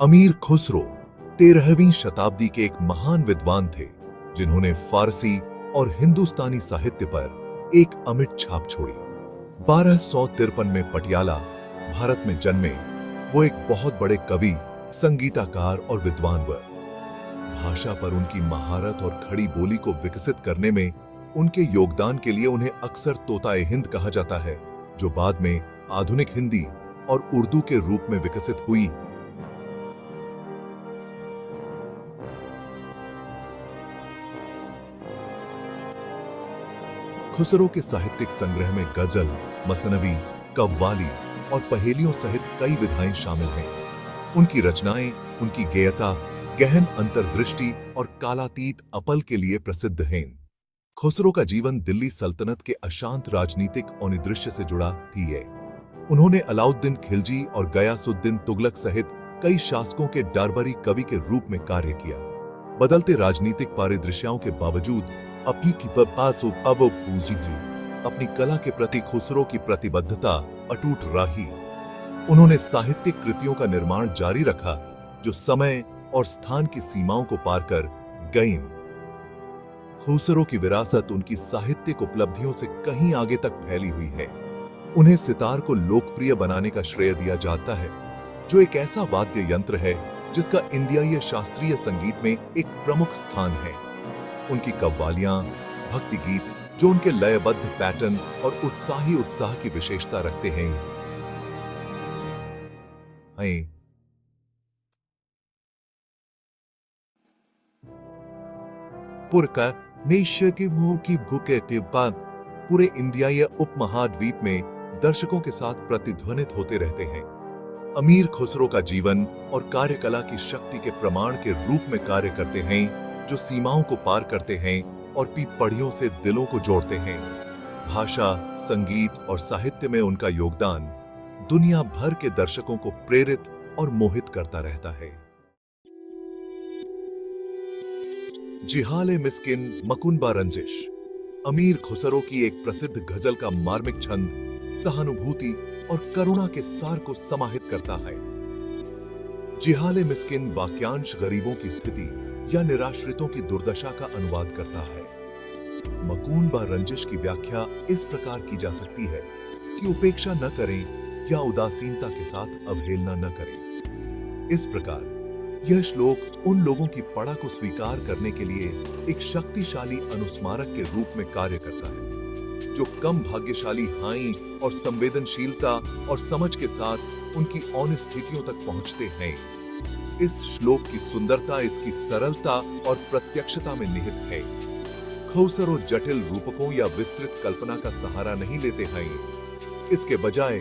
अमीर खुसरो 13वीं शताब्दी के एक महान विद्वान थे जिन्होंने फारसी और हिंदुस्तानी साहित्य पर एक अमिट छाप छोड़ी। 1253 में पटियाला, भारत में जन्मे वो एक बहुत बड़े कवि, संगीतकार और विद्वान व भाषा पर उनकी महारत और खड़ी बोली को विकसित करने में उनके योगदान के लिए उन्हें अक्सर तोताए हिंद कहा जाता है, जो बाद में आधुनिक हिंदी और उर्दू के रूप में विकसित हुई। खुसरो के साहित्यिक संग्रह में गजल, मसनवी, कव्वाली और पहेलियों सहित कई विधाएं शामिल हैं। उनकी रचनाएं उनकी गेयता, गहन अंतर्दृष्टि और कालातीत अपल के लिए प्रसिद्ध हैं। खुसरो का जीवन दिल्ली सल्तनत के अशांत राजनीतिक परिदृश्य से जुड़ा थी है। उन्होंने अलाउद्दीन खिलजी और गयासुद्दीन तुगलक सहित कई शासकों के दरबारी कवि के रूप में कार्य किया। बदलते राजनीतिक परिदृश्यों के बावजूद अपनी कला के प्रति खुसरो की प्रतिबद्धता अटूट रही। उन्होंने साहित्यिक कृतियों का निर्माण जारी रखा जो समय और स्थान की सीमाओं को पार कर गईं। खुसरो की विरासत उनकी साहित्यिक उपलब्धियों से कहीं आगे तक फैली हुई है। उन्हें सितार को लोकप्रिय बनाने का श्रेय दिया जाता है, जो एक ऐसा वाद्य यंत्र है जिसका इंडियाई शास्त्रीय संगीत में एक प्रमुख स्थान है। उनकी कव्वालियां, भक्ति गीत जो उनके लयबद्ध पैटर्न और उत्साही उत्साह की विशेषता रखते हैं, पूरे इंडियाई उपमहाद्वीप में दर्शकों के साथ प्रतिध्वनित होते रहते हैं। अमीर खुसरो का जीवन और कार्यकला की शक्ति के प्रमाण के रूप में कार्य करते हैं, जो सीमाओं को पार करते हैं और पीढ़ियों से दिलों को जोड़ते हैं। भाषा, संगीत और साहित्य में उनका योगदान दुनिया भर के दर्शकों को प्रेरित और मोहित करता रहता है। जिहाले मिस्किन मकुनबा रंजिश अमीर खुसरो की एक प्रसिद्ध गजल का मार्मिक छंद सहानुभूति और करुणा के सार को समाहित करता है। जिहाले मिस्किन वाक्यांश गरीबों की स्थिति या निराश्रितों की दुर्दशा का अनुवाद करता है। मकुनबा रंजिश की व्याख्या इस प्रकार की जा सकती है कि उपेक्षा न करें या उदासीनता के साथ अवहेलना न करें। इस प्रकार यह श्लोक उन लोगों की पड़ा को स्वीकार करने के लिए एक शक्तिशाली अनुस्मारक के रूप में कार्य करता है, जो कम भाग्यशाली हाई और संवेदनशीलता और समझ के साथ उनकी औन स्थितियों तक पहुंचते हैं। इस श्लोक की सुंदरता इसकी सरलता और प्रत्यक्षता में निहित है। खुसरो जटिल रूपकों या विस्तृत कल्पना का सहारा नहीं लेते हैं। इसके बजाय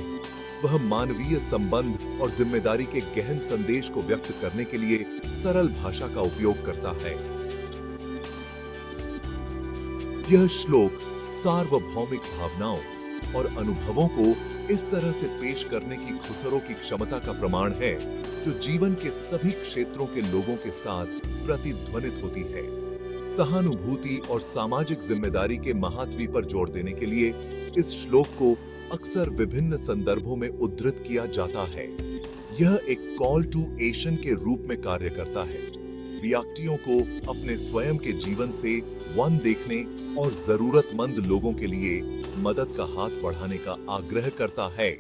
वह मानवीय संबंध और जिम्मेदारी के गहन संदेश को व्यक्त करने के लिए सरल भाषा का उपयोग करता है। यह श्लोक सार्वभौमिक भावनाओं और अनुभवों को इस तरह से पेश करने की खुसरो की क्षमता का प्रमाण है, जो जीवन के सभी क्षेत्रों के लोगों के साथ प्रतिध्वनित होती है। सहानुभूति और सामाजिक जिम्मेदारी के महात्वी पर जोर देने के लिए इस श्लोक को अक्सर विभिन्न संदर्भों में उद्धृत किया जाता है। यह एक कॉल टू एक्शन के रूप में कार्य करता है, व्यक्तियों को अपने स्वयं के जीवन से वन देखने और जरूरतमंद लोगों के लिए मदद का हाथ बढ़ाने का आग्रह करता है।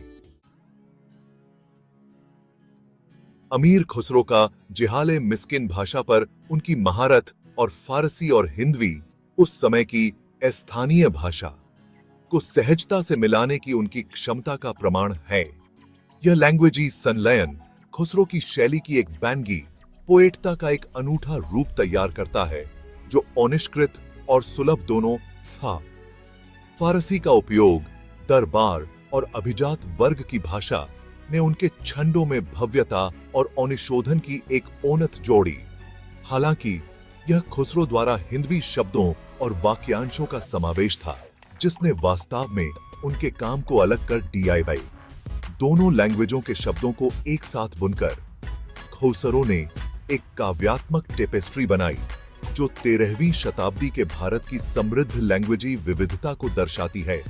अमीर खुसरो का जिहाले मिस्किन भाषा पर उनकी महारत और फारसी और हिंदवी उस समय की स्थानीय भाषा को सहजता से मिलाने की उनकी क्षमता का प्रमाण है। यह लैंग्वेजी संलयन खुसरो की शैली की एक बैंगी पोएटता का एक अनूठा रूप तैयार करता है, जो अनिष्कृत और सुलभ दोनों था। फारसी का उपयोग दरबार और अभिजात वर्ग की भाषा ने उनके छंदों में भव्यता और अनुशोधन की एक औनत जोड़ी। हालांकि यह खुसरो द्वारा हिंदवी शब्दों और वाक्यांशों का समावेश था, जिसने वास्तव में उनके काम को अलग कर DIY दोनों लैंग्वेजों के शब्दों को एक साथ बुनकर खुसरो ने एक काव्यात्मक टेपेस्ट्री बनाई, जो 13वीं शताब्दी के भारत की समृद्ध लैंग्वेजी विविधता को दर्शाती है।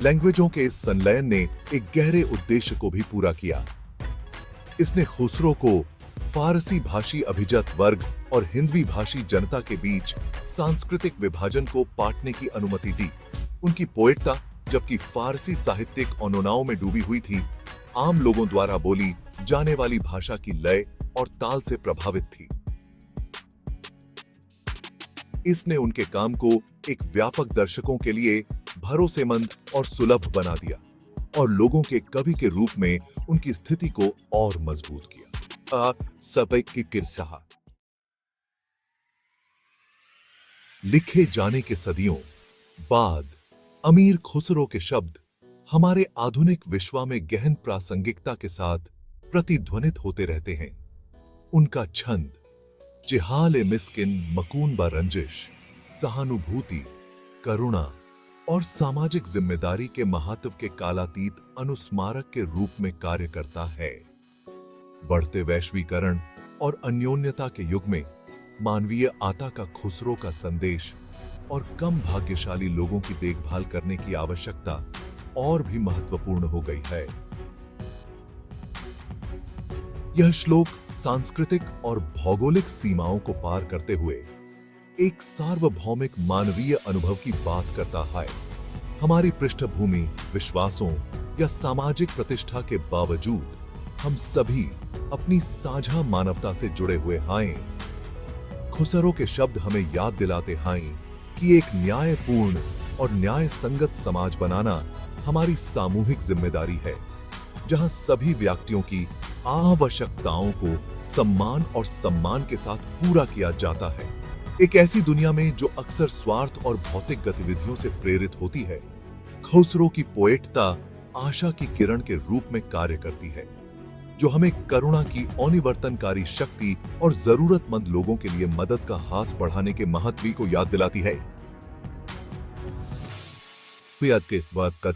लैंग्वेजों के इस संलयन ने एक गहरे उद्देश्य को भी पूरा किया। इसने खुसरो को फारसी भाषी अभिजात वर्ग और हिंदवी भाषी जनता के बीच सांस्कृतिक विभाजन को पाटने की अनुमति दी। उनकी पोएट्ता, जबकि फारसी साहित्यिक अनुनाओं में डूबी हुई थी, आम लोगों द्वारा बोली जाने वाली भाषा की लय और ताल से प्रभावित थी। इसने उनके काम को एक व्यापक दर्शकों के लिए भरोसेमंद और सुलभ बना दिया और लोगों के कवि के रूप में उनकी स्थिति को और मजबूत किया। सबक की किरसा। लिखे जाने के सदियों बाद अमीर खुसरो के शब्द हमारे आधुनिक विश्व में गहन प्रासंगिकता के साथ प्रतिध्वनित होते रहते हैं। उनका छंद जिहाल मिस्किन मकून बा रंजिश सहानुभूति, करुणा और सामाजिक जिम्मेदारी के महत्व के कालातीत अनुस्मारक के रूप में कार्य करता है। बढ़ते वैश्वीकरण और अन्योन्यता के युग में मानवीय आता का खुसरो का संदेश और कम भाग्यशाली लोगों की देखभाल करने की आवश्यकता और भी महत्वपूर्ण हो गई है। यह श्लोक सांस्कृतिक और भौगोलिक सीमाओं को पार करते हुए एक सार्वभौमिक मानवीय अनुभव की बात करता है। हमारी पृष्ठभूमि, विश्वासों या सामाजिक प्रतिष्ठा के बावजूद हम सभी अपनी साझा मानवता से जुड़े हुए हैं। खुसरो के शब्द हमें याद दिलाते हैं कि एक न्यायपूर्ण और न्याय संगत समाज बनाना हमारी सामूहिक जिम्मेदारी है, जहां सभी व्यक्तियों की आवश्यकताओं को सम्मान के साथ पूरा किया जाता है। एक ऐसी दुनिया में जो अक्सर स्वार्थ और भौतिक गतिविधियों से प्रेरित होती है, खुसरो की पोएट्ता आशा की किरण के रूप में कार्य करती है, जो हमें करुणा की अनिवर्तनकारी शक्ति और जरूरतमंद लोगों के लिए मदद का हाथ बढ़ाने के महत्व को याद दिलाती है। के बाद का